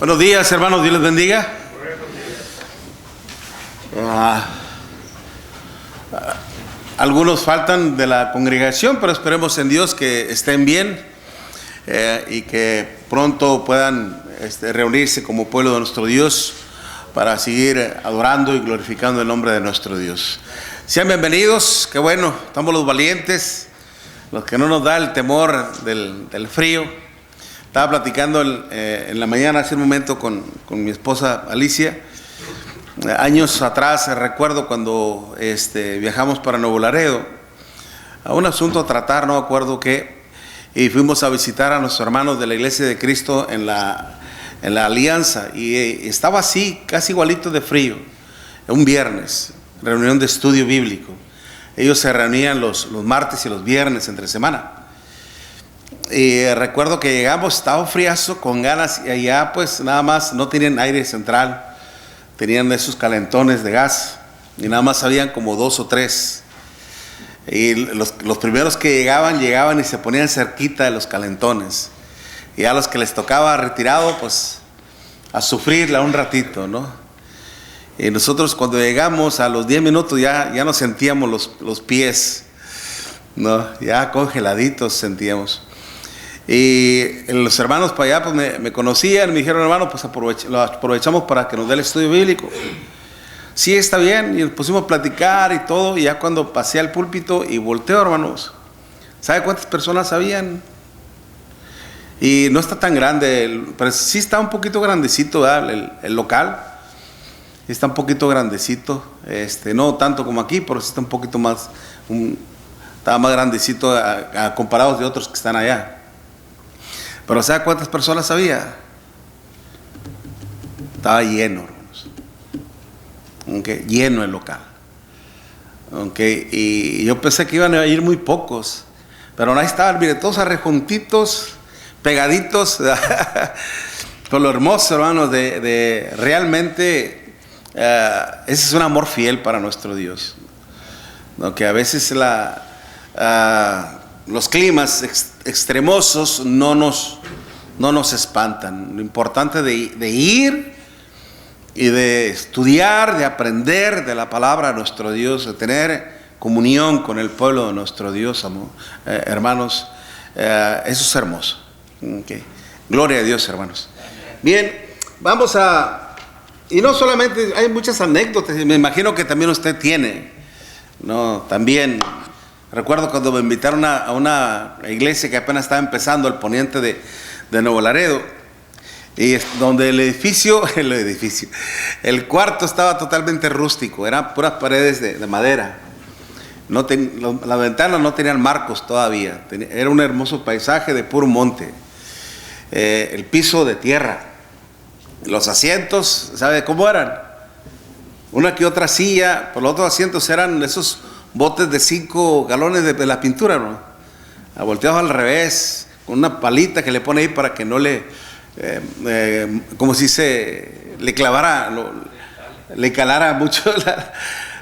Buenos días, hermanos, Dios les bendiga. Algunos faltan de la congregación, pero esperemos en Dios que estén bien y que pronto puedan reunirse como pueblo de nuestro Dios para seguir adorando y glorificando el nombre de nuestro Dios. Sean bienvenidos, qué bueno, estamos los valientes, los que no nos da el temor del frío. Estaba platicando en la mañana hace un momento con mi esposa Alicia. Años atrás recuerdo cuando viajamos para Nuevo Laredo a un asunto a tratar, no me acuerdo qué, y fuimos a visitar a nuestros hermanos de la Iglesia de Cristo en la Alianza, y estaba así, casi igualito de frío. Un viernes, reunión de estudio bíblico. Ellos se reunían los martes y los viernes entre semana. Y recuerdo que llegamos, estaba friazo, con ganas, y allá pues nada más no tenían aire central, tenían esos calentones de gas, y nada más habían como 2 o 3. Y los primeros que llegaban y se ponían cerquita de los calentones. Y a los que les tocaba retirado, pues a sufrirla un ratito, ¿no? Y nosotros cuando llegamos a los 10 minutos ya nos sentíamos los pies, ¿no? Ya congeladitos sentíamos. Y los hermanos para allá pues me conocían, me dijeron, hermano, pues lo aprovechamos para que nos dé el estudio bíblico. Sí, está bien, y nos pusimos a platicar y todo, y ya cuando pasé al púlpito y volteo, hermanos, ¿sabe cuántas personas habían? Y no está tan grande, pero sí está un poquito grandecito, ¿verdad? El local está un poquito grandecito, no tanto como aquí, pero sí está un poquito más, estaba más grandecito comparados de otros que están allá. Pero ¿sabe cuántas personas había? Estaba lleno, hermanos. Okay, lleno el local. Okay, y yo pensé que iban a ir muy pocos, pero ahí estaban, mire, todos arrejuntitos, pegaditos. Con lo hermoso, hermanos, de realmente, ese es un amor fiel para nuestro Dios. Que a veces los climas extremosos no nos espantan. Lo importante de ir y de estudiar, de aprender de la palabra de nuestro Dios, de tener comunión con el pueblo de nuestro Dios, hermanos, eso es hermoso. Okay. Gloria a Dios, hermanos. Bien, vamos y no solamente, hay muchas anécdotas, me imagino que también usted tiene, ¿no? También recuerdo cuando me invitaron a una iglesia que apenas estaba empezando, al poniente de Nuevo Laredo, y donde el cuarto estaba totalmente rústico, eran puras paredes de madera. Las ventanas no tenían marcos todavía, era un hermoso paisaje de puro monte. El piso de tierra, los asientos, ¿sabe cómo eran? Una que otra silla, por los otros asientos eran esos botes de 5 galones de la pintura, ¿no? Volteados al revés, con una palita que le pone ahí para que no como si le clavara, le calara mucho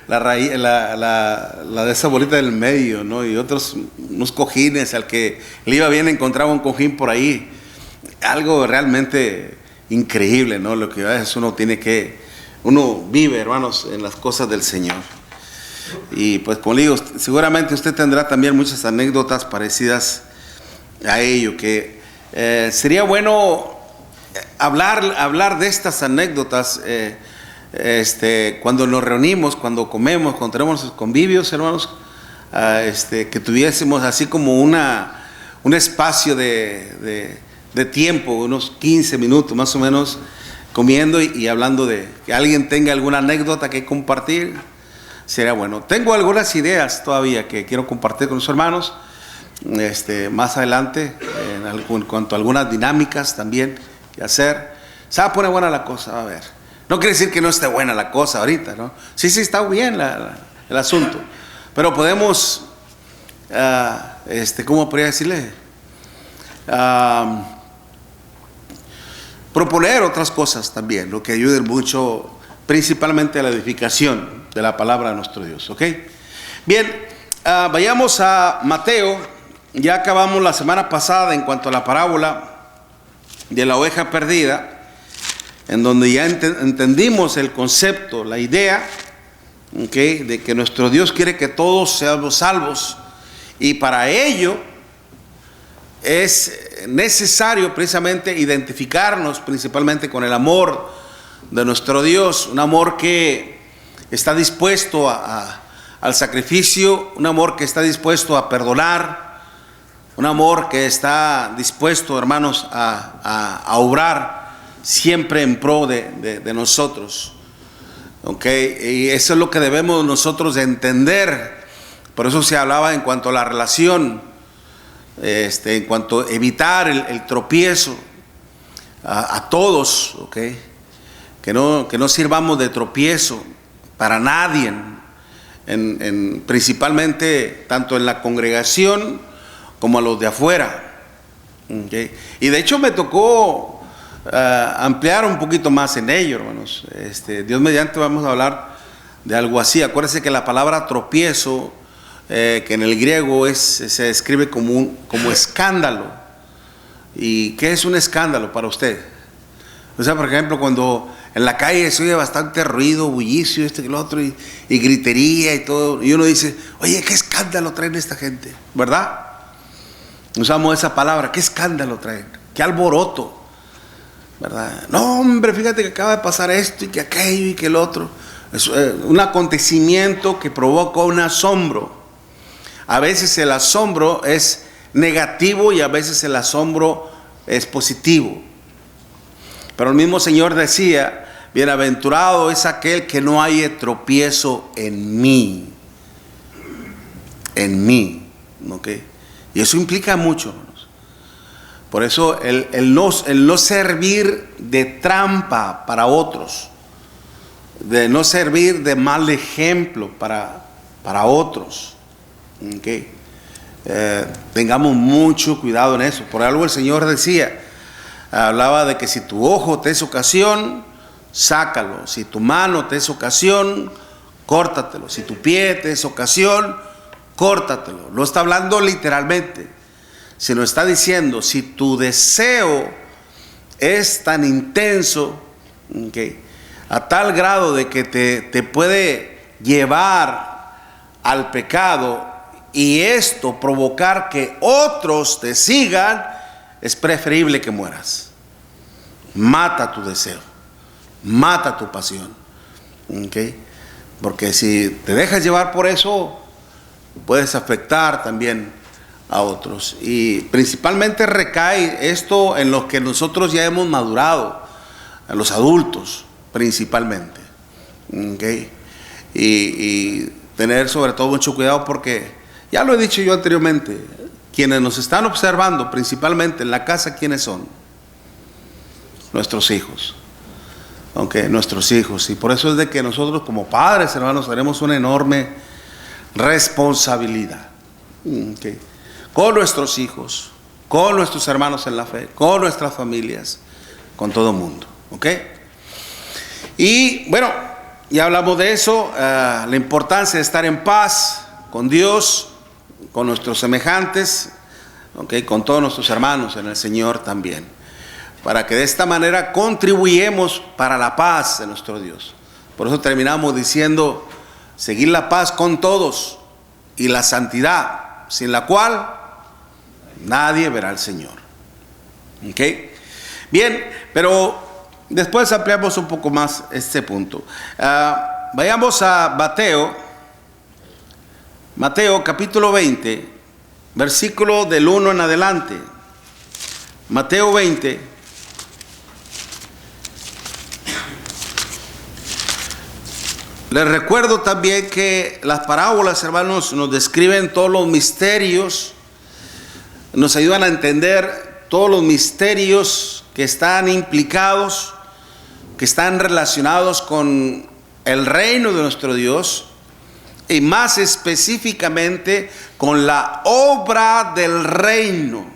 la raíz, la de esa bolita del medio, ¿no? Y unos cojines, al que le iba bien encontraba un cojín por ahí. Algo realmente increíble, ¿no? Lo que a veces uno vive, hermanos, en las cosas del Señor. Y pues como le digo, seguramente usted tendrá también muchas anécdotas parecidas a ello, que sería bueno hablar de estas anécdotas cuando nos reunimos, cuando comemos, cuando tenemos los convivios, hermanos, que tuviésemos así como un espacio de tiempo, unos 15 minutos más o menos, comiendo y hablando de que alguien tenga alguna anécdota que compartir. Sería bueno. Tengo algunas ideas todavía que quiero compartir con los hermanos más adelante, en cuanto a algunas dinámicas también que hacer. Se va a poner buena la cosa, a ver. No quiere decir que no esté buena la cosa ahorita, ¿no? Sí, está bien el asunto. Pero podemos, ¿cómo podría decirle? Proponer otras cosas también, lo que ayuden mucho, principalmente a la edificación de la palabra de nuestro Dios, ¿ok? Bien, vayamos a Mateo. Ya acabamos la semana pasada en cuanto a la parábola de la oveja perdida, en donde ya entendimos el concepto, la idea, de que nuestro Dios quiere que todos seamos salvos, y para ello es necesario precisamente identificarnos principalmente con el amor de nuestro Dios, un amor que está dispuesto al sacrificio, un amor que está dispuesto a perdonar, un amor que está dispuesto, hermanos, a obrar siempre en pro de nosotros. Y eso es lo que debemos nosotros de entender. Por eso se hablaba en cuanto a la relación, en cuanto a evitar el tropiezo a todos, que no sirvamos de tropiezo para nadie, principalmente tanto en la congregación como a los de afuera. Y de hecho me tocó ampliar un poquito más en ello, hermanos. Dios mediante vamos a hablar de algo así. Acuérdense que la palabra tropiezo, que en el griego se describe como escándalo. ¿Y qué es un escándalo para usted? O sea, por ejemplo, cuando en la calle se oye bastante ruido, bullicio, y lo otro, y gritería y todo, y uno dice, oye, ¿qué escándalo traen esta gente? ¿Verdad? Usamos esa palabra, ¿qué escándalo traen? ¿Qué alboroto? ¿Verdad? No, hombre, fíjate que acaba de pasar esto y que aquello y que el otro. Es un acontecimiento que provoca un asombro. A veces el asombro es negativo y a veces el asombro es positivo. Pero el mismo Señor decía, bienaventurado es aquel que no haya tropiezo en mí. En mí. Y eso implica mucho, hermanos. Por eso el no servir de trampa para otros, de no servir de mal ejemplo para otros. Tengamos mucho cuidado en eso. Por algo el Señor decía, hablaba de que si tu ojo te es ocasión, sácalo. Si tu mano te es ocasión, córtatelo. Si tu pie te es ocasión, córtatelo. No está hablando literalmente, sino está diciendo, si tu deseo es tan intenso, a tal grado de que te puede llevar al pecado y esto provocar que otros te sigan, es preferible que mueras. Mata tu deseo, mata tu pasión, porque si te dejas llevar por eso, puedes afectar también a otros. Y principalmente recae esto en los que nosotros ya hemos madurado, a los adultos principalmente. Y tener sobre todo mucho cuidado, porque ya lo he dicho yo anteriormente, quienes nos están observando principalmente en la casa, ¿quiénes son? Nuestros hijos. Nuestros hijos. Y por eso es de que nosotros como padres, hermanos, tenemos una enorme responsabilidad. Con nuestros hijos, con nuestros hermanos en la fe, con nuestras familias, con todo el mundo. Y bueno, ya hablamos de eso, la importancia de estar en paz con Dios, con nuestros semejantes, con todos nuestros hermanos en el Señor también, para que de esta manera contribuyamos para la paz de nuestro Dios. Por eso terminamos diciendo, seguir la paz con todos y la santidad, sin la cual nadie verá al Señor. Bien, pero después ampliamos un poco más este punto. Vayamos a Mateo capítulo 20, versículo del 1 en adelante. Mateo 20. Les recuerdo también que las parábolas, hermanos, nos describen todos los misterios, nos ayudan a entender todos los misterios que están implicados, que están relacionados con el reino de nuestro Dios, y más específicamente con la obra del reino.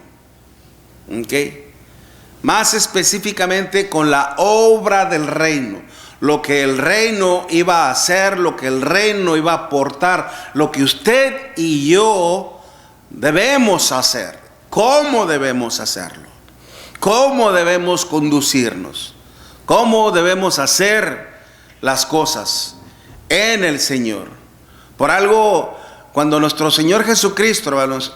Más específicamente con la obra del reino. Lo que el reino iba a hacer, lo que el reino iba a aportar, lo que usted y yo debemos hacer. ¿Cómo debemos hacerlo? ¿Cómo debemos conducirnos? cómo debemos hacer las cosas en el Señor. Por algo, cuando nuestro Señor Jesucristo, hermanos,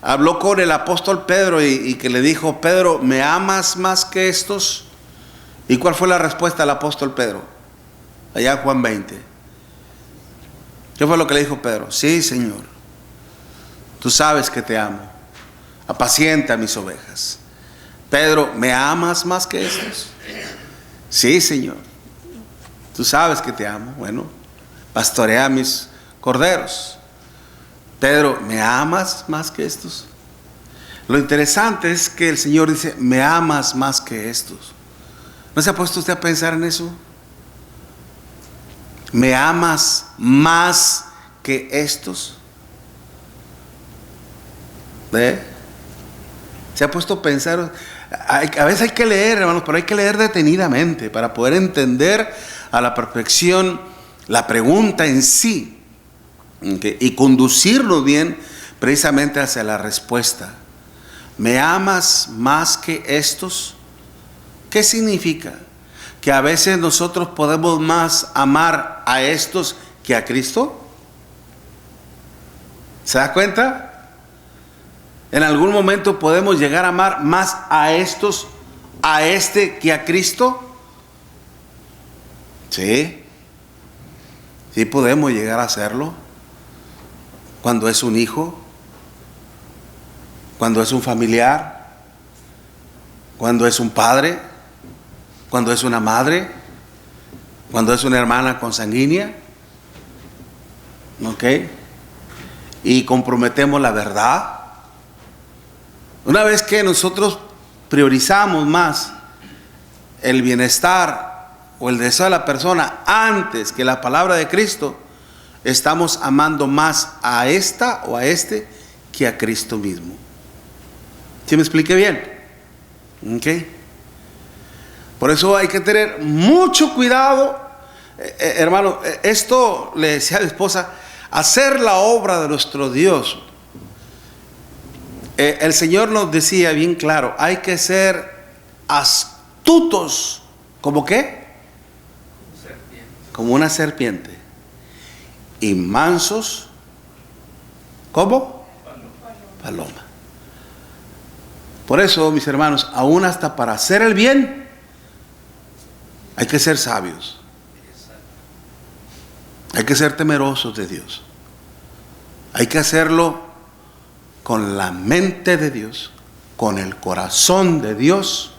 habló con el apóstol Pedro y que le dijo: Pedro, ¿me amas más que estos? ¿Y cuál fue la respuesta del apóstol Pedro? Allá en Juan 20. ¿Qué fue lo que le dijo Pedro? Sí, Señor, tú sabes que te amo. Apacienta mis ovejas. Pedro, ¿me amas más que estos? Sí, Señor, tú sabes que te amo. Bueno, pastorea mis corderos. Pedro, ¿me amas más que estos? Lo interesante es que el Señor dice: ¿me amas más que estos? ¿No se ha puesto usted a pensar en eso? ¿Me amas más que estos? ¿Se ha puesto a pensar? A veces hay que leer, hermanos, pero hay que leer detenidamente para poder entender a la perfección la pregunta en sí, ¿okay? Y conducirnos bien precisamente hacia la respuesta. ¿Me amas más que estos? ¿Qué significa? Que a veces nosotros podemos más amar a estos que a Cristo. ¿Se da cuenta? En algún momento podemos llegar a amar más a estos, a este, que a Cristo. Sí, sí podemos llegar a hacerlo. Cuando es un hijo, cuando es un familiar, cuando es un padre, cuando es una madre, cuando es una hermana consanguínea, ¿ok? Y comprometemos la verdad. Una vez que nosotros priorizamos más el bienestar o el deseo de la persona antes que la palabra de Cristo, estamos amando más a esta o a este que a Cristo mismo. ¿Sí me expliqué bien? ¿Ok? Por eso hay que tener mucho cuidado, hermano. Esto le decía a mi esposa: hacer la obra de nuestro Dios. El Señor nos decía bien claro: hay que ser astutos. ¿Cómo qué? Como una serpiente. Y mansos, ¿cómo? Paloma. Por eso, mis hermanos, aún hasta para hacer el bien, hay que ser sabios. Hay que ser temerosos de Dios. Hay que hacerlo con la mente de Dios, con el corazón de Dios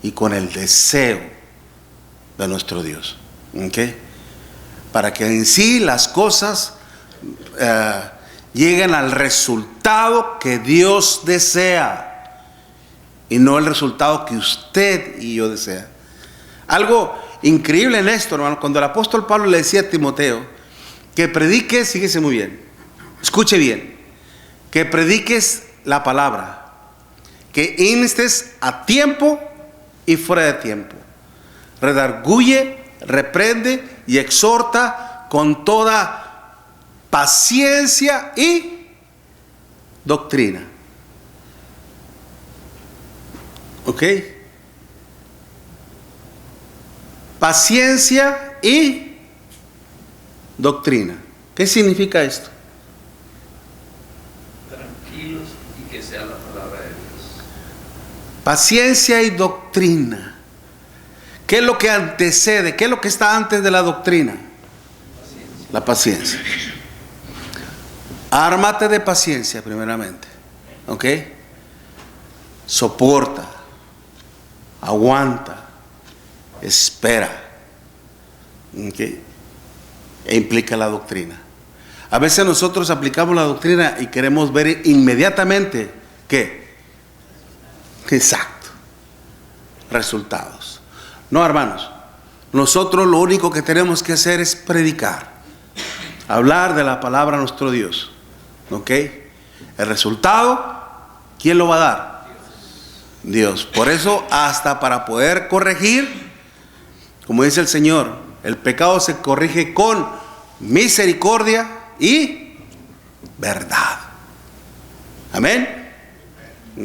y con el deseo de nuestro Dios. ¿Ok? Para que en sí las cosas lleguen al resultado que Dios desea y no el resultado que usted y yo desea. Algo increíble en esto, hermano, cuando el apóstol Pablo le decía a Timoteo que prediques, fíjese muy bien, escuche bien, que prediques la palabra, que instes a tiempo y fuera de tiempo, redarguye, reprende y exhorta con toda paciencia y doctrina. ¿Ok? Paciencia y doctrina. ¿Qué significa esto? Tranquilos y que sea la palabra de Dios. Paciencia y doctrina. ¿Qué es lo que antecede? ¿Qué es lo que está antes de la doctrina? Paciencia. La paciencia. Ármate de paciencia primeramente. ¿Ok? Soporta. Aguanta. Espera. ¿Ok? E implica la doctrina. A veces nosotros aplicamos la doctrina y queremos ver inmediatamente ¿qué? Exacto. Resultados. No, hermanos. Nosotros lo único que tenemos que hacer es predicar. Hablar de la palabra de nuestro Dios. ¿Ok? El resultado, ¿quién lo va a dar? Dios. Por eso, hasta para poder corregir, como dice el Señor, el pecado se corrige con misericordia y verdad. Amén.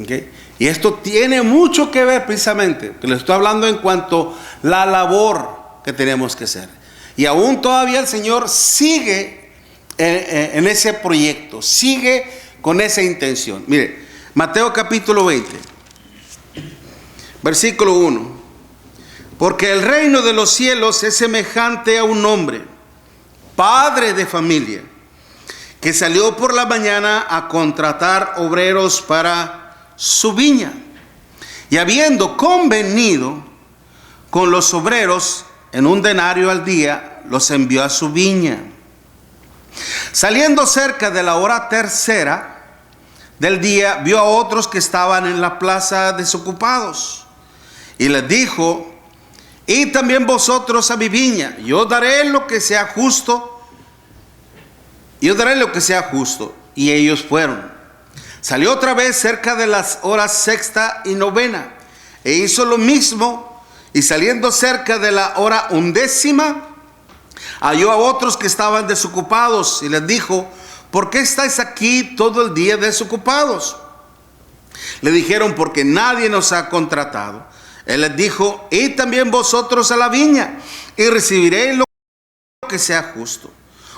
¿Okay? Y esto tiene mucho que ver precisamente, que le estoy hablando en cuanto la labor que tenemos que hacer. Y aún todavía el Señor sigue en ese proyecto, sigue con esa intención. Mire, Mateo capítulo 20, versículo 1. Porque el reino de los cielos es semejante a un hombre, padre de familia, que salió por la mañana a contratar obreros para su viña. Y habiendo convenido con los obreros en un denario al día, los envió a su viña. Saliendo cerca de la hora tercera del día, vio a otros que estaban en la plaza desocupados. Y les dijo: id también vosotros a mi viña, yo daré lo que sea justo. Yo daré lo que sea justo. Y ellos fueron. Salió otra vez cerca de las horas sexta y novena, e hizo lo mismo. Y saliendo cerca de la hora undécima, halló a otros que estaban desocupados, y les dijo: ¿por qué estáis aquí todo el día desocupados? Le dijeron: porque nadie nos ha contratado. Él les dijo: id también vosotros a la viña, y recibiréis lo que sea justo.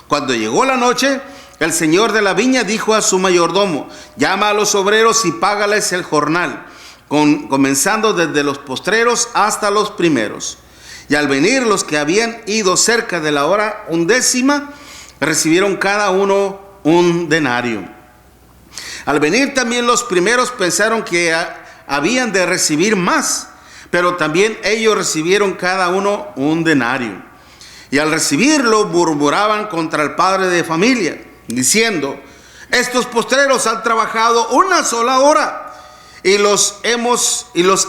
Cuando llegó la noche, el señor de la viña dijo a su mayordomo: llama a los obreros y págales el jornal, comenzando desde los postreros hasta los primeros. Y al venir los que habían ido cerca de la hora undécima, recibieron cada uno un denario. Al venir también los primeros pensaron que habían de recibir más, pero también ellos recibieron cada uno un denario. Y al recibirlo murmuraban contra el padre de familia, diciendo: estos postreros han trabajado una sola hora, y los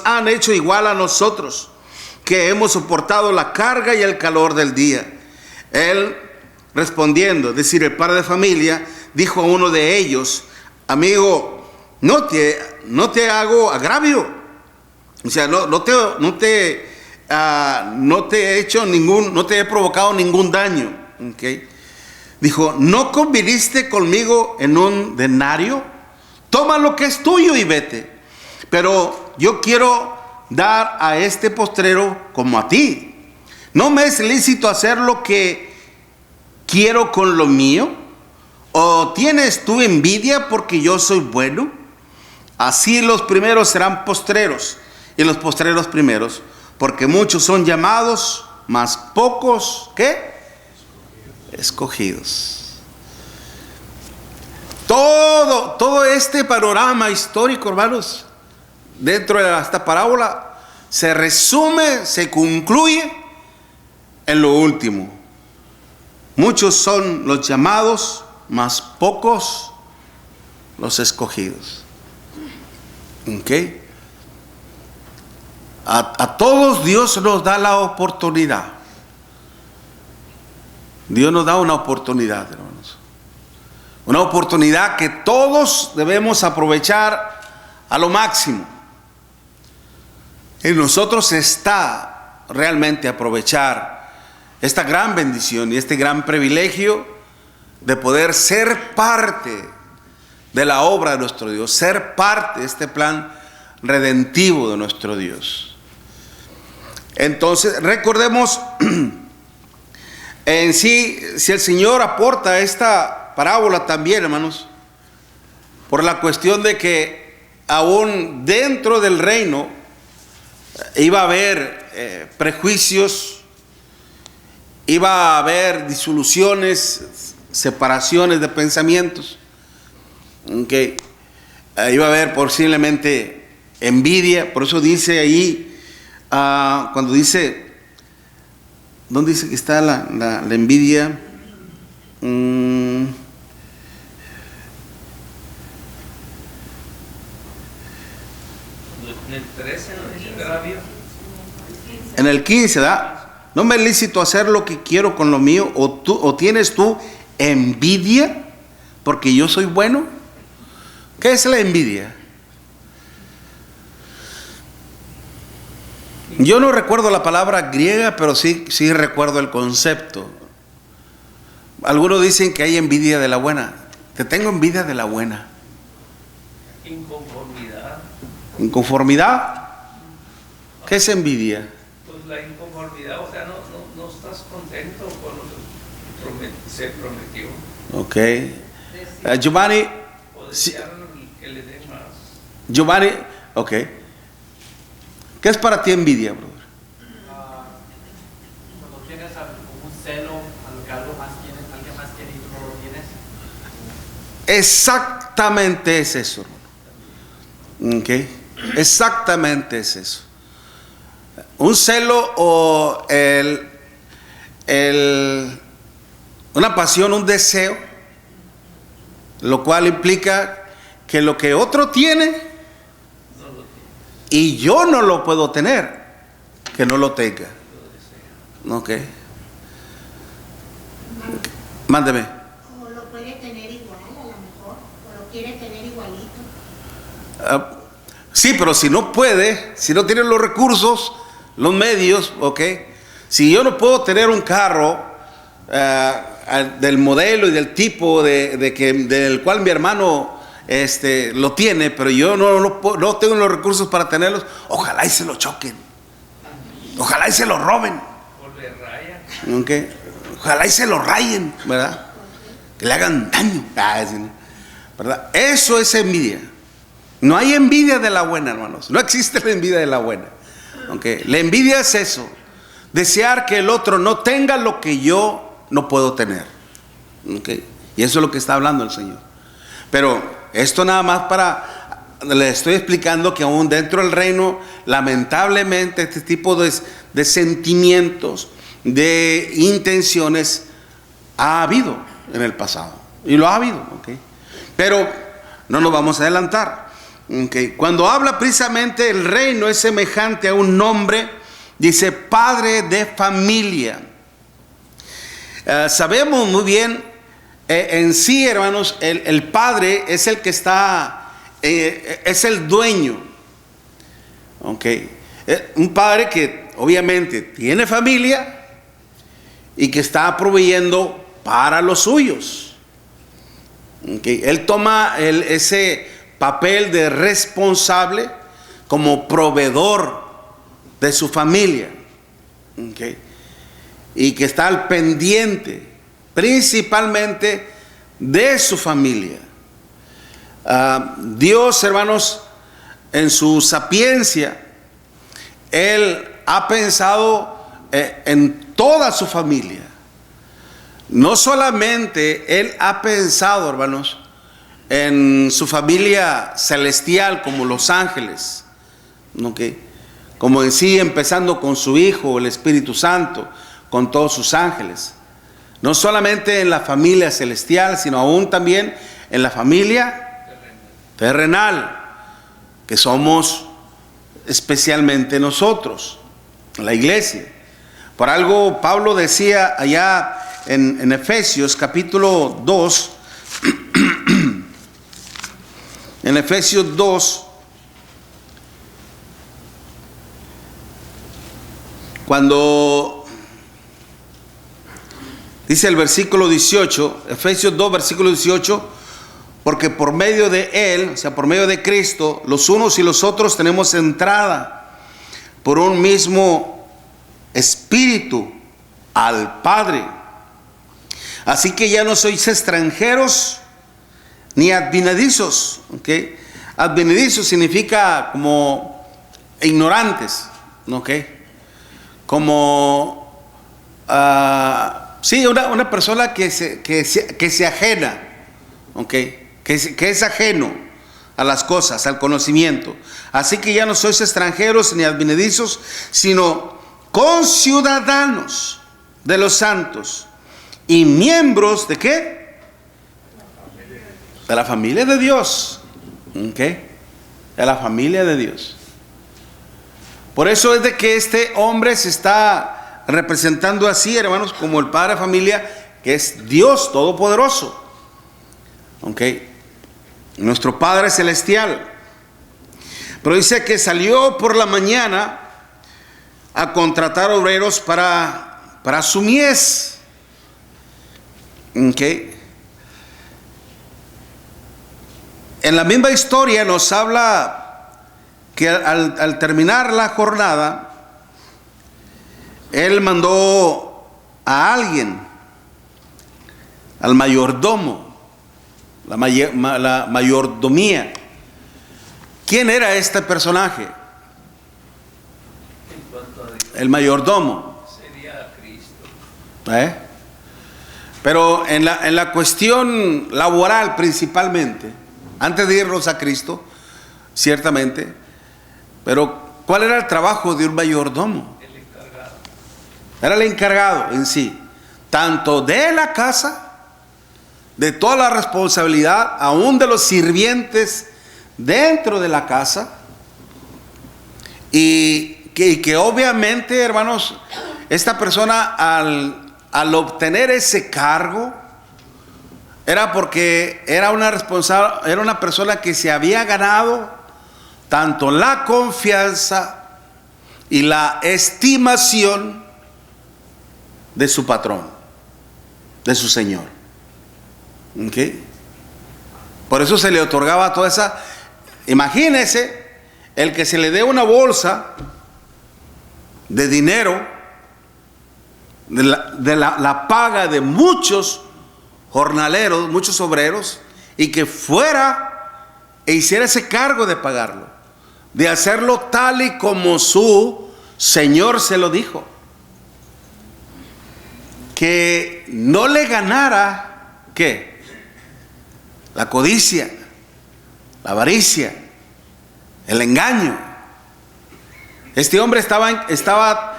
han hecho igual a nosotros, que hemos soportado la carga y el calor del día. Él respondiendo, es decir, el padre de familia, dijo a uno de ellos: amigo, no te hago agravio. O sea, no te he provocado ningún daño. ¿Okay? Dijo: ¿no conviniste conmigo en un denario? Toma lo que es tuyo y vete. Pero yo quiero dar a este postrero como a ti. ¿No me es lícito hacer lo que quiero con lo mío? ¿O tienes tú envidia porque yo soy bueno? Así los primeros serán postreros, y los postreros primeros, porque muchos son llamados, mas pocos, ¿qué? Escogidos. Todo este panorama histórico, hermanos, dentro de esta parábola, se resume, se concluye en lo último. Muchos son los llamados, mas pocos los escogidos. ¿Ok? A todos Dios nos da la oportunidad. Dios nos da una oportunidad, hermanos. Una oportunidad que todos debemos aprovechar a lo máximo. En nosotros está realmente aprovechar esta gran bendición y este gran privilegio de poder ser parte de la obra de nuestro Dios, ser parte de este plan redentivo de nuestro Dios. Entonces, recordemos en sí, si el Señor aporta esta parábola también, hermanos, por la cuestión de que aún dentro del reino iba a haber prejuicios, iba a haber disoluciones, separaciones de pensamientos, okay. Iba a haber posiblemente envidia. Por eso dice ahí, cuando dice, ¿dónde dice que está la envidia? En el 13 no dice agravio. En el 15, ¿verdad? ¿No me es lícito hacer lo que quiero con lo mío? ¿O tienes tú envidia porque yo soy bueno? ¿Qué es la envidia? Yo no recuerdo la palabra griega, pero sí recuerdo el concepto. Algunos dicen que hay envidia de la buena. Te tengo envidia de la buena. Inconformidad. ¿Inconformidad? ¿Qué es envidia? Pues la inconformidad, o sea, no estás contento con lo que se prometió. Ok. Giovanni, O desear que le den más. Giovanni, ok. ¿Qué es para ti envidia, brother? Cuando tienes un celo a lo que algo más tienes, alguien más tiene y tú no lo tienes. Exactamente es eso, hermano. Ok. Exactamente es eso. Un celo o una pasión, un deseo, lo cual implica que lo que otro tiene y yo no lo puedo tener, que no lo tenga. Ok. Mándeme. O lo puede tener igual, a lo mejor, o lo quiere tener igualito. Sí, pero si no puede, si no tiene los recursos, los medios, ok. Si yo no puedo tener un carro del modelo y del tipo del cual mi hermano lo tiene, pero yo no tengo los recursos para tenerlos, ojalá y se lo choquen, ojalá y se lo roben, O le rayan. okay. Ojalá y se lo rayen, ¿verdad? Que le hagan daño, ¿verdad? Eso es envidia. No hay envidia de la buena, hermanos. No existe la envidia de la buena. Okay. La envidia es eso, desear que el otro no tenga lo que yo no puedo tener. Okay. Y eso es lo que está hablando el Señor. Pero esto nada más le estoy explicando que aún dentro del reino, lamentablemente, este tipo de sentimientos, de intenciones, ha habido en el pasado. Y lo ha habido. Okay. Pero no nos vamos a adelantar. Okay. Cuando habla precisamente el reino es semejante a un nombre, dice padre de familia. Sabemos muy bien, en sí, hermanos, el padre es el que está, es el dueño. Okay. Un padre que obviamente tiene familia y que está proveyendo para los suyos. Okay. Él toma ese papel de responsable como proveedor de su familia. Okay. Y que está al pendiente principalmente de su familia. Dios, hermanos, en su sapiencia, Él ha pensado en toda su familia. No solamente Él ha pensado, hermanos, en su familia celestial como los ángeles, ¿okay? Como en sí, empezando con su Hijo, el Espíritu Santo, con todos sus ángeles. No solamente en la familia celestial, sino aún también en la familia terrenal, que somos especialmente nosotros, la iglesia. Por algo Pablo decía allá en Efesios capítulo 2, en Efesios 2, cuando dice el versículo 18, Efesios 2, versículo 18, porque por medio de Él, o sea, por medio de Cristo, los unos y los otros tenemos entrada por un mismo Espíritu al Padre. Así que ya no sois extranjeros ni advenedizos. ¿Okay? Advenedizos significa como ignorantes. ¿Okay? Como sí, una persona que se ajena. ¿Okay? Que es ajeno a las cosas, al conocimiento. Así que ya no sois extranjeros ni advenedizos, sino conciudadanos de los santos y miembros de ¿qué? De la familia de Dios. ¿Okay? De la familia de Dios. Por eso es de que este hombre se está representando así, hermanos, como el padre de familia, que es Dios Todopoderoso. ¿Okay? Nuestro Padre Celestial. Pero dice que salió por la mañana a contratar obreros para su mies. ¿Okay? En la misma historia nos habla que al terminar la jornada, él mandó a alguien, al mayordomo, la mayordomía. ¿Quién era este personaje? En cuanto a Dios, El mayordomo. sería Cristo. Pero en la cuestión laboral principalmente, antes de irnos a Cristo, ciertamente, pero ¿cuál era el trabajo de un mayordomo? El encargado. Era el encargado en sí, tanto de la casa, de toda la responsabilidad, aún de los sirvientes dentro de la casa, y que obviamente, hermanos, esta persona al obtener ese cargo era porque era una persona que se había ganado tanto la confianza y la estimación de su patrón, de su señor. ¿Okay? Por eso se le otorgaba toda esa. Imagínese el que se le dé una bolsa de dinero de la paga de muchos jornaleros, muchos obreros, y que fuera e hiciera ese cargo de pagarlo, de hacerlo tal y como su señor se lo dijo, que no le ganara, ¿qué? La codicia, la avaricia, el engaño. Este hombre estaba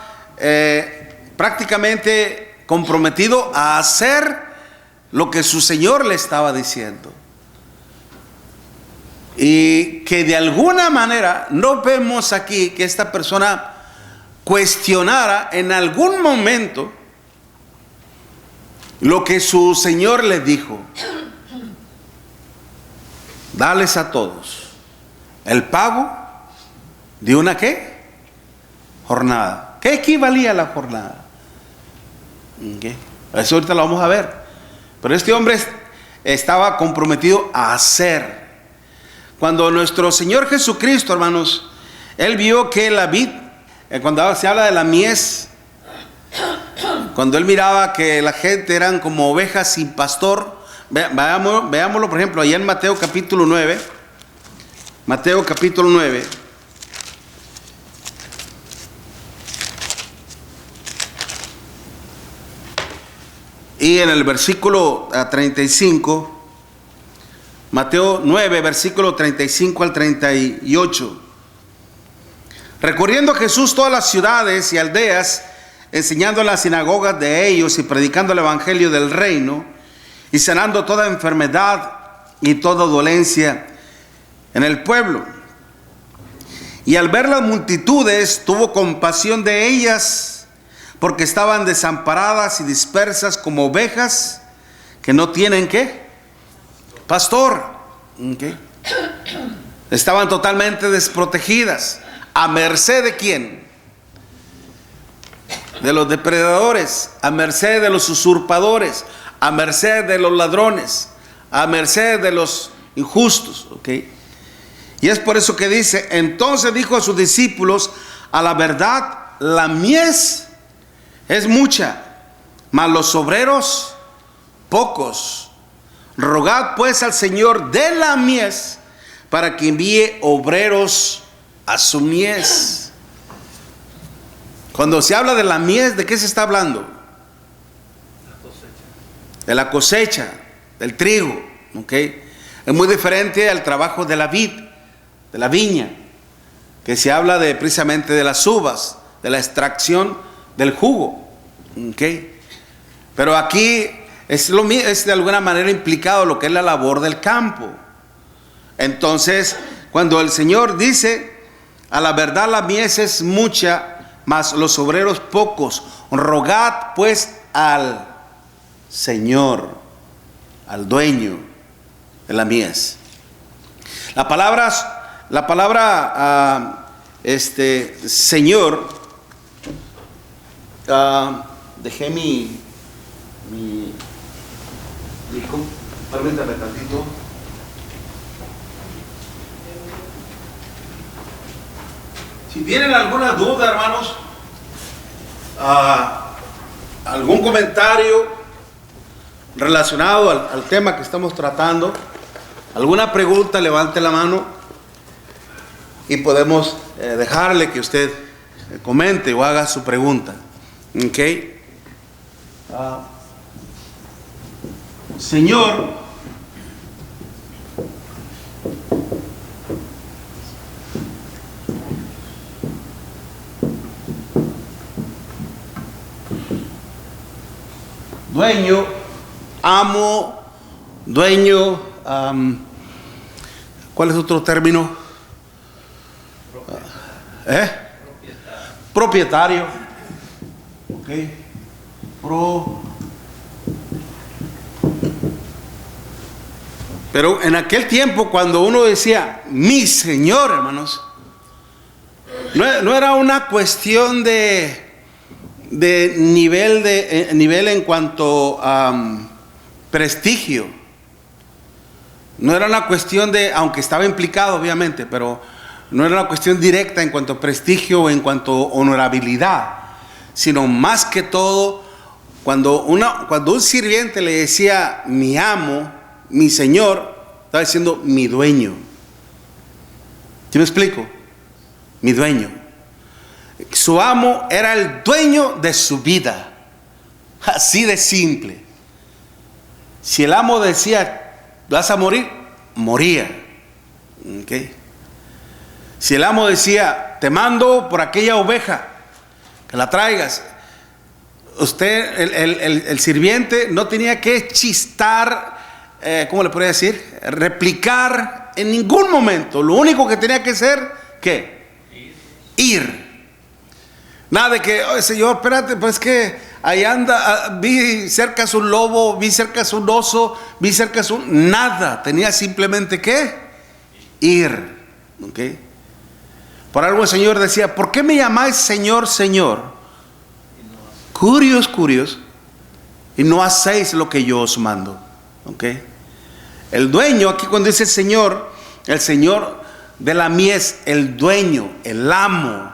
prácticamente comprometido a hacer lo que su señor le estaba diciendo. Y que de alguna manera no vemos aquí que esta persona cuestionara en algún momento lo que su señor le dijo. Dales a todos el pago de una ¿qué? Jornada. ¿Qué equivalía a la jornada? ¿Qué? Eso ahorita lo vamos a ver. Pero este hombre estaba comprometido a hacer. Cuando nuestro Señor Jesucristo, hermanos, Él vio que la vid, cuando se habla de la mies, cuando Él miraba que la gente eran como ovejas sin pastor, veámoslo por ejemplo allá en Mateo capítulo 9. Mateo capítulo 9. Y en el versículo 35, Mateo 9, versículo 35 al 38. Recorriendo Jesús todas las ciudades y aldeas, enseñando en las sinagogas de ellos y predicando el evangelio del reino, y sanando toda enfermedad y toda dolencia en el pueblo. Y al ver las multitudes, tuvo compasión de ellas, porque estaban desamparadas y dispersas como ovejas que no tienen ¿qué? Pastor. ¿Okay? Estaban totalmente desprotegidas. ¿A merced de quién? De los depredadores, a merced de los usurpadores, a merced de los ladrones, a merced de los injustos. ¿Okay? Y es por eso que dice: entonces dijo a sus discípulos, a la verdad la mies es mucha, mas los obreros pocos. Rogad pues al Señor de la mies para que envíe obreros a su mies. Cuando se habla de la mies, ¿de qué se está hablando? La cosecha. De la cosecha, del trigo. ¿Okay? Es muy diferente al trabajo de la vid, de la viña, que se habla de precisamente de las uvas, de la extracción del jugo. ¿Okay? Pero aquí es de alguna manera implicado lo que es la labor del campo. Entonces, cuando el Señor dice, a la verdad la mies es mucha, mas los obreros pocos, rogad pues al Señor, al dueño de la mies. La palabra Señor, dejé mi permítame tantito. Si tienen alguna duda, hermanos, ¿Algún comentario relacionado al tema que estamos tratando? ¿Alguna pregunta? Levante la mano y podemos dejarle que usted comente o haga su pregunta. ¿Ok? Señor, dueño, amo, dueño, ¿cuál es otro término? Propietario. Ok. Pero en aquel tiempo, cuando uno decía mi Señor, hermanos, no era una cuestión de nivel en cuanto a prestigio. No era una cuestión de, aunque estaba implicado obviamente, pero no era una cuestión directa en cuanto a prestigio o en cuanto a honorabilidad, sino más que todo cuando un sirviente le decía mi amo, mi Señor, estaba diciendo mi dueño. ¿Sí me explico? Mi dueño. Su amo era el dueño de su vida. Así de simple. Si el amo decía vas a morir, moría. ¿Okay? Si el amo decía te mando por aquella oveja, que la traigas, usted, el sirviente, no tenía que chistar, ¿cómo le podría decir? Replicar en ningún momento. Lo único que tenía que hacer, ¿qué? Ir. Nada de que, oye, Señor, espérate, pues que ahí anda, vi cerca un lobo, vi cerca un oso, vi cerca nada. Tenía simplemente que ir. ¿Ok? Por algo el Señor decía, ¿por qué me llamáis Señor, Señor? Curios, y no hacéis lo que yo os mando. ¿Ok? El dueño, aquí cuando dice el Señor de la mies, el dueño, el amo,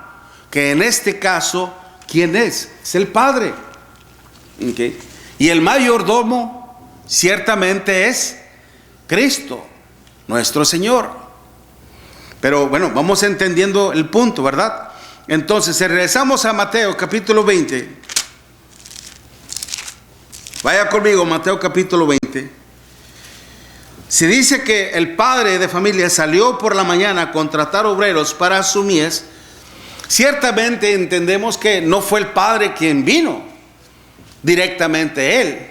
que en este caso, ¿quién es? Es el Padre. ¿Okay? Y el mayordomo ciertamente es Cristo, nuestro Señor. Pero bueno, vamos entendiendo el punto, ¿verdad? Entonces, si regresamos a Mateo capítulo 20, vaya conmigo, Mateo capítulo 20. Se dice que el padre de familia salió por la mañana a contratar obreros para su mies. Ciertamente entendemos que no fue el Padre quien vino, directamente Él.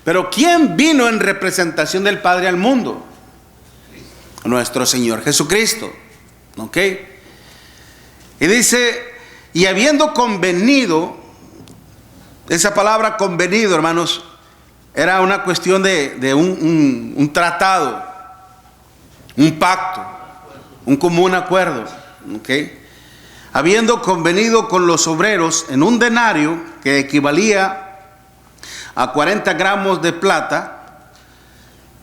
Pero ¿quién vino en representación del Padre al mundo? Nuestro Señor Jesucristo. ¿Ok? Y dice, y habiendo convenido, esa palabra convenido, hermanos, era una cuestión de un tratado, un pacto, un común acuerdo. ¿Ok? Habiendo convenido con los obreros en un denario que equivalía a 40 gramos de plata,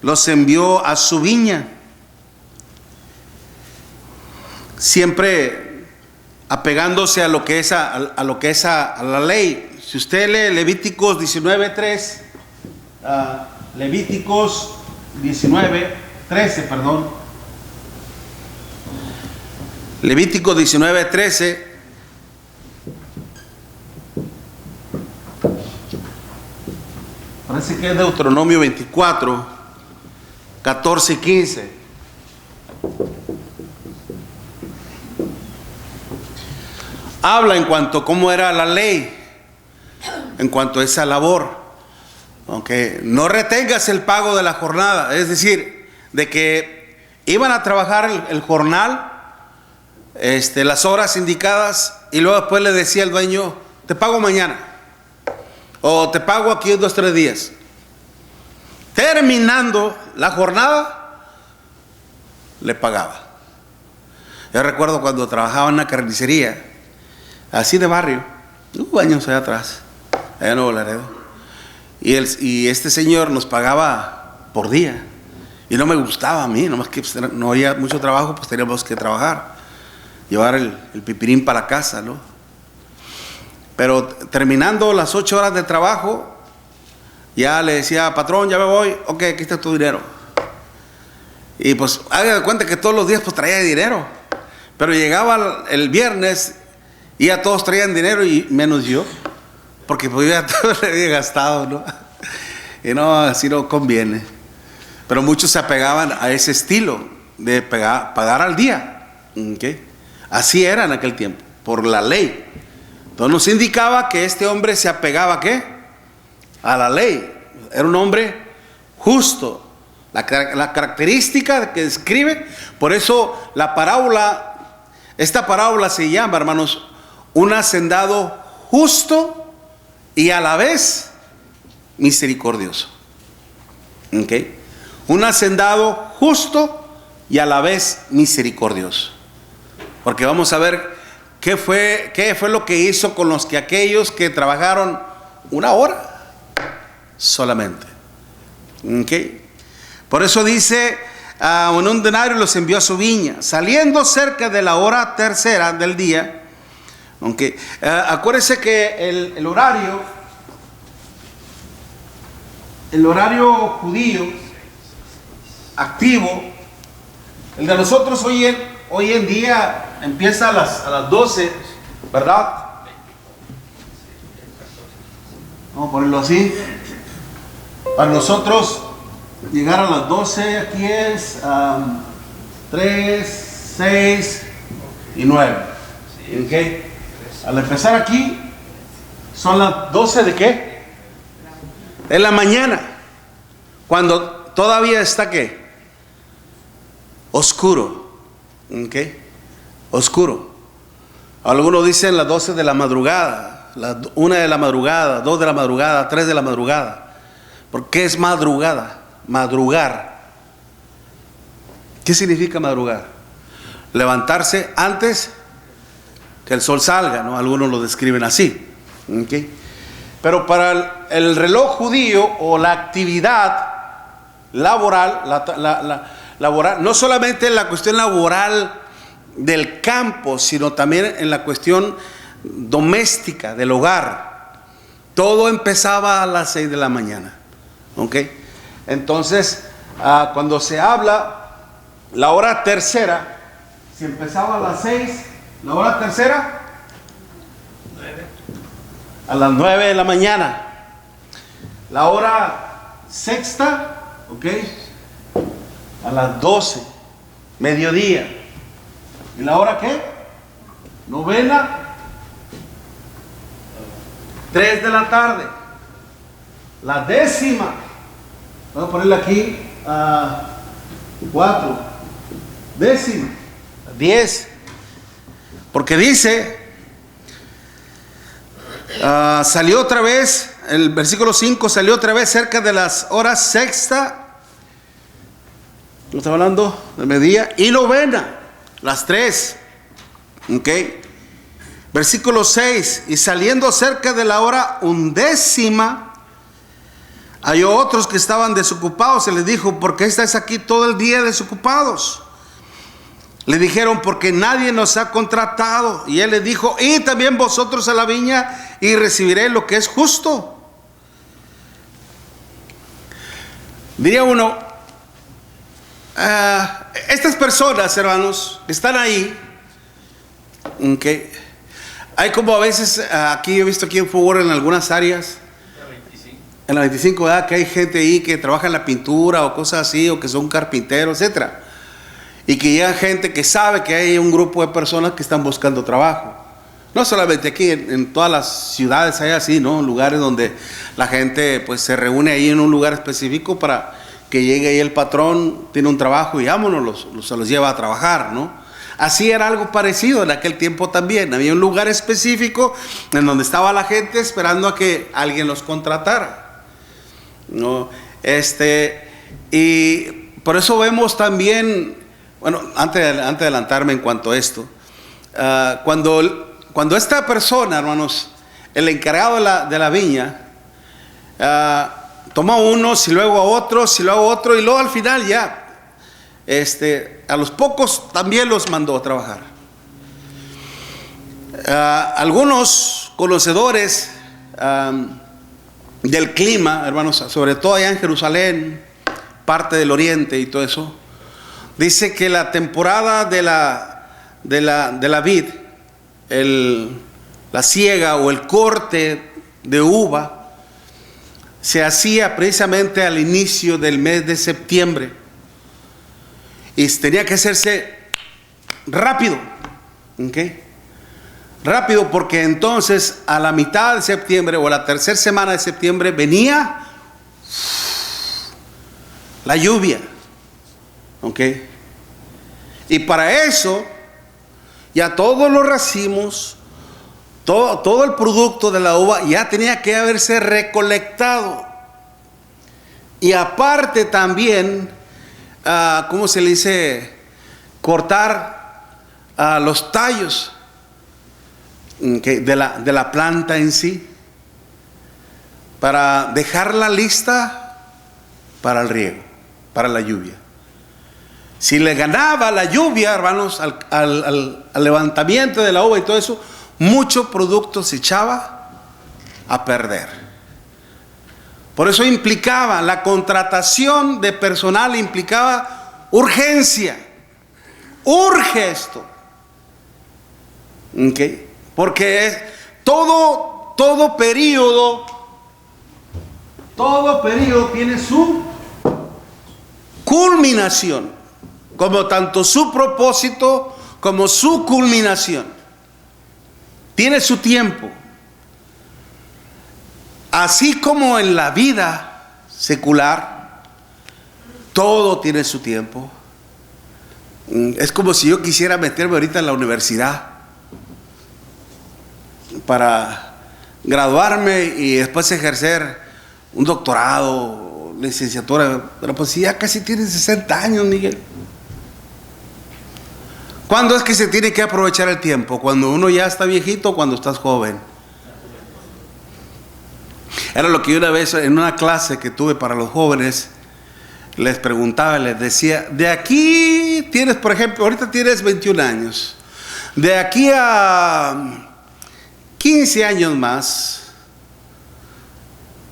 los envió a su viña. Siempre apegándose a lo que es a la ley. Si usted lee Levíticos 19:13, Levíticos 19:13, perdón. Levítico 19:13. Parece que es Deuteronomio 24, 14 y 15. Habla en cuanto a cómo era la ley, en cuanto a esa labor. Aunque no retengas el pago de la jornada, es decir, de que iban a trabajar el jornal, las horas indicadas, y luego después le decía el dueño, te pago mañana, o te pago aquí 2 o 3 días. Terminando la jornada, le pagaba. Yo recuerdo cuando trabajaba en una carnicería, así de barrio, años allá atrás, allá en Nuevo Laredo, y este señor nos pagaba por día, y no me gustaba a mí, nomás que no había mucho trabajo, pues teníamos que trabajar, llevar el pipirín para la casa, ¿no? Pero terminando las 8 horas de trabajo, ya le decía, patrón, ya me voy, ok, aquí está tu dinero. Y pues haga de cuenta que todos los días pues traía dinero. Pero llegaba el viernes y ya todos traían dinero y menos yo. Porque pues ya todo le había gastado, ¿no? Y no, así no conviene. Pero muchos se apegaban a ese estilo de pagar al día. ¿Okay? Así era en aquel tiempo, por la ley. Entonces nos indicaba que este hombre se apegaba ¿a qué? A la ley. Era un hombre justo. La característica que describe, por eso esta parábola se llama, hermanos, un hacendado justo y a la vez misericordioso. ¿Okay? Un hacendado justo y a la vez misericordioso. Porque vamos a ver qué fue lo que hizo con aquellos que trabajaron 1 hora solamente. ¿Okay? Por eso dice, en un denario los envió a su viña, saliendo cerca de la hora tercera del día. Okay. Acuérdese que el horario judío activo, el de nosotros hoy en día empieza a las 12, ¿verdad? Vamos a ponerlo así. Para nosotros llegar a las 12 aquí es 3, 6 y 9. ¿Okay? Al empezar aquí son las 12 de qué? De la mañana. Cuando todavía está ¿qué? Oscuro. ¿Okay? Oscuro. Algunos dicen las 12 de la madrugada, 1 de la madrugada, 2 de la madrugada, 3 de la madrugada. ¿Por qué es madrugada? Madrugar. ¿Qué significa madrugar? Levantarse antes que el sol salga, ¿no? Algunos lo describen así. ¿Okay? Pero para el reloj judío o la actividad laboral, laboral, no solamente en la cuestión laboral del campo, sino también en la cuestión doméstica del hogar, todo empezaba a las 6 de la mañana. ¿Okay? Entonces, cuando se habla la hora tercera, si empezaba a las 6, la hora tercera, 9. a las 9 de la mañana. La hora sexta, ¿ok? A las 12, mediodía. ¿Y la hora qué? Novena, 3 de la tarde. La 10ª, vamos a ponerla aquí, 4, 10ª, 10. Porque dice, salió otra vez, el versículo 5, salió otra vez cerca de las horas sexta, no estaba hablando de mediodía, y novena, las 3. Ok. Versículo 6, y saliendo cerca de la hora 11ª, halló otros que estaban desocupados y les dijo, ¿por qué estáis aquí todo el día desocupados? Le dijeron, porque nadie nos ha contratado. Y él les dijo, y también vosotros a la viña y recibiréis lo que es justo. Diría uno, estas personas, hermanos, están ahí, okay. Hay como a veces, aquí he visto aquí en Fútbol en algunas áreas, en la 25, ¿verdad? Que hay gente ahí que trabaja en la pintura o cosas así, o que son carpinteros, etcétera. Y que llega gente que sabe que hay un grupo de personas que están buscando trabajo. No solamente aquí, en todas las ciudades hay así, ¿no? Lugares donde la gente pues se reúne ahí en un lugar específico para que llegue ahí el patrón, tiene un trabajo y vámonos, se los lleva a trabajar, ¿no? Así era algo parecido en aquel tiempo también. Había un lugar específico en donde estaba la gente esperando a que alguien los contratara, ¿no? Y por eso vemos también, bueno, antes de adelantarme en cuanto a esto, cuando esta persona, hermanos, el encargado de la viña, toma a unos y luego a otros y luego a otro, y luego al final ya, a los pocos también los mandó a trabajar. Algunos conocedores del clima, hermanos, sobre todo allá en Jerusalén, parte del oriente y todo eso, dice que la temporada de la vid, la siega o el corte de uva, se hacía precisamente al inicio del mes de septiembre, y tenía que hacerse rápido, ¿ok? Rápido, porque entonces a la mitad de septiembre o a la tercera semana de septiembre venía la lluvia, ¿ok? Y para eso ya todos los racimos, todo el producto de la uva ya tenía que haberse recolectado. Y aparte también, ¿cómo se le dice? Cortar los tallos de la planta en sí, para dejarla lista para el riego, para la lluvia. Si le ganaba la lluvia, hermanos, al levantamiento de la uva y todo eso, mucho producto se echaba a perder. Por eso implicaba, la contratación de personal implicaba urgencia. Urge esto, ¿okay? Porque todo periodo tiene su culminación, como tanto su propósito como su culminación. Tiene su tiempo. Así como en la vida secular, todo tiene su tiempo. Es como si yo quisiera meterme ahorita en la universidad para graduarme y después ejercer un doctorado, licenciatura. Pero pues si ya casi tienes 60 años, Miguel. ¿Cuándo es que se tiene que aprovechar el tiempo? ¿Cuando uno ya está viejito o cuando estás joven? Era lo que yo una vez en una clase que tuve para los jóvenes les preguntaba, les decía: de aquí tienes, por ejemplo, ahorita tienes 21 años, de aquí a 15 años más,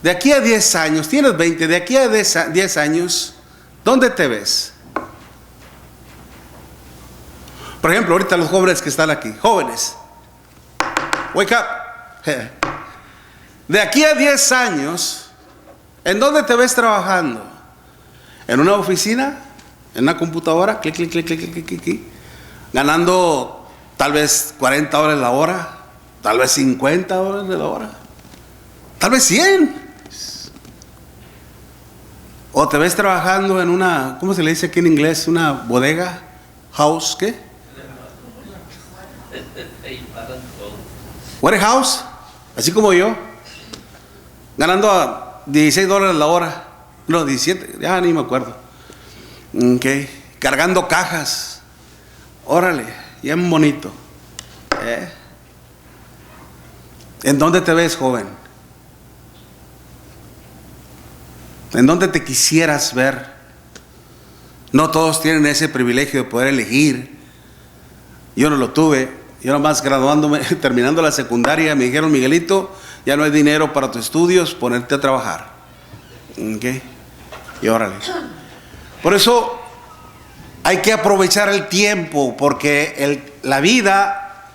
de aquí a 10 años, tienes 20, de aquí a 10 años, ¿dónde te ves? Por ejemplo, ahorita los jóvenes que están aquí, jóvenes, wake up. De aquí a 10 años, ¿en dónde te ves trabajando? ¿En una oficina? ¿En una computadora? Clic, clic, clic, clic, clic, clic, clic. Ganando tal vez 40 horas la hora, tal vez 50 horas de la hora, tal vez 100. ¿O te ves trabajando en una, ¿cómo se le dice aquí en inglés? Una bodega, house, ¿qué? Warehouse, así como yo, ganando a $16 la hora, no, 17, ya ni me acuerdo. Okay. Cargando cajas, órale, bien bonito. ¿En dónde te ves, joven? ¿En dónde te quisieras ver? No todos tienen ese privilegio de poder elegir. Yo no lo tuve. Yo nomás graduándome, terminando la secundaria, me dijeron: Miguelito, ya no hay dinero para tus estudios, ponerte a trabajar. ¿Okay? Y órale. Por eso hay que aprovechar el tiempo, porque la vida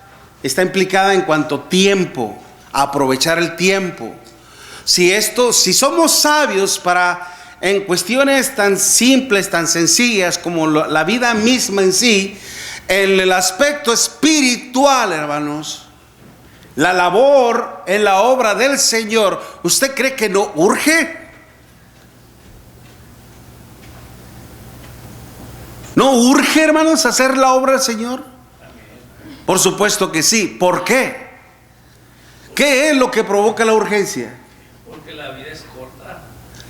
está implicada en cuanto tiempo, aprovechar el tiempo. Si somos sabios en cuestiones tan simples, tan sencillas como la vida misma en sí, en el aspecto espiritual, hermanos, la labor en la obra del Señor, ¿usted cree que no urge? ¿No urge, hermanos, hacer la obra del Señor? Por supuesto que sí. ¿Por qué? ¿Qué es lo que provoca la urgencia? Porque la vida es corta.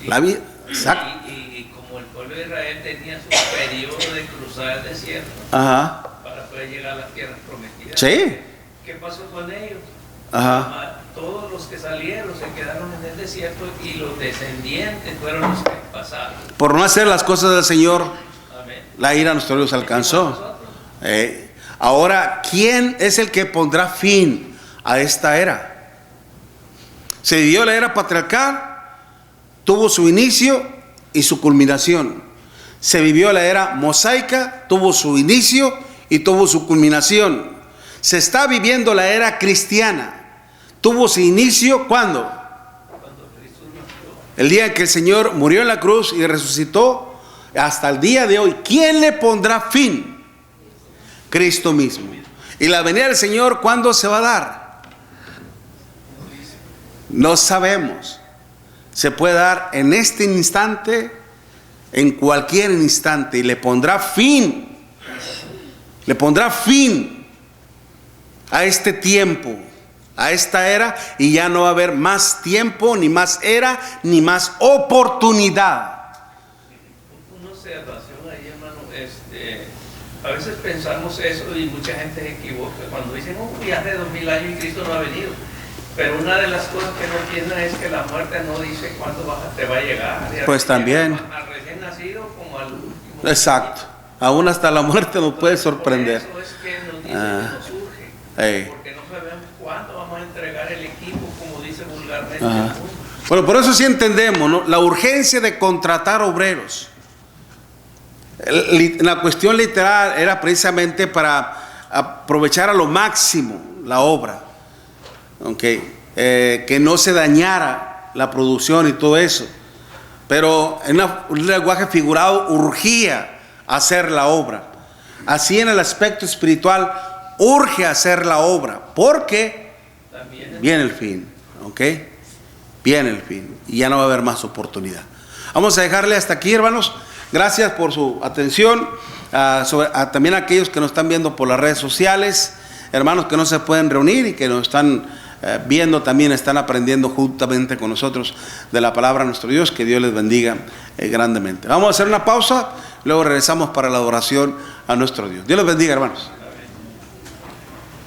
La vida, exacto. Y como el pueblo de Israel tenía su periodo de cruzar el desierto, Ajá. para poder llegar a la tierra prometida. Sí. ¿Qué pasó con ellos? Ajá. Todos los que salieron se quedaron en el desierto y los descendientes fueron los que pasaron. Por no hacer las cosas del Señor, Amén. la ira de nuestro Dios alcanzó. Ahora, ¿quién es el que pondrá fin a esta era? Se vivió la era patriarcal, tuvo su inicio y su culminación. Se vivió la era mosaica, tuvo su inicio y tuvo su culminación. Se está viviendo la era cristiana. Tuvo su inicio, ¿cuándo? El día en que el Señor murió en la cruz y resucitó, hasta el día de hoy. ¿Quién le pondrá fin? Cristo mismo. Y la venida del Señor, ¿cuándo se va a dar? No sabemos. Se puede dar en este instante, en cualquier instante, y le pondrá fin. Le pondrá fin a este tiempo, a esta era, y ya no va a haber más tiempo, ni más era, ni más oportunidad. Una observación ahí, hermano, a veces pensamos eso y mucha gente se equivoca cuando dicen, ya hace 2000 años y Cristo no ha venido. Pero una de las cosas que no entienden es que la muerte no dice cuándo te va a llegar. Pues también. Al recién nacido como al último. Exacto. Aún hasta la muerte nos puede sorprender. Por eso es que nos dice que nos surge. Porque no sabemos cuándo vamos a entregar el equipo, como dice vulgarmente el mundo. Bueno, por eso sí entendemos, ¿no?, la urgencia de contratar obreros. La cuestión literal era precisamente para aprovechar a lo máximo la obra, que no se dañara la producción y todo eso. Pero en un lenguaje figurado, urgía hacer la obra. Así en el aspecto espiritual, urge hacer la obra, porque viene el fin, viene el fin y ya no va a haber más oportunidad. Vamos a dejarle hasta aquí, hermanos. Gracias por su atención. También a aquellos que nos están viendo por las redes sociales, hermanos que no se pueden reunir y que nos están viendo, también están aprendiendo juntamente con nosotros de la palabra de nuestro Dios. Que Dios les bendiga grandemente. Vamos a hacer una pausa, luego regresamos para la adoración a nuestro Dios. Dios les bendiga, hermanos.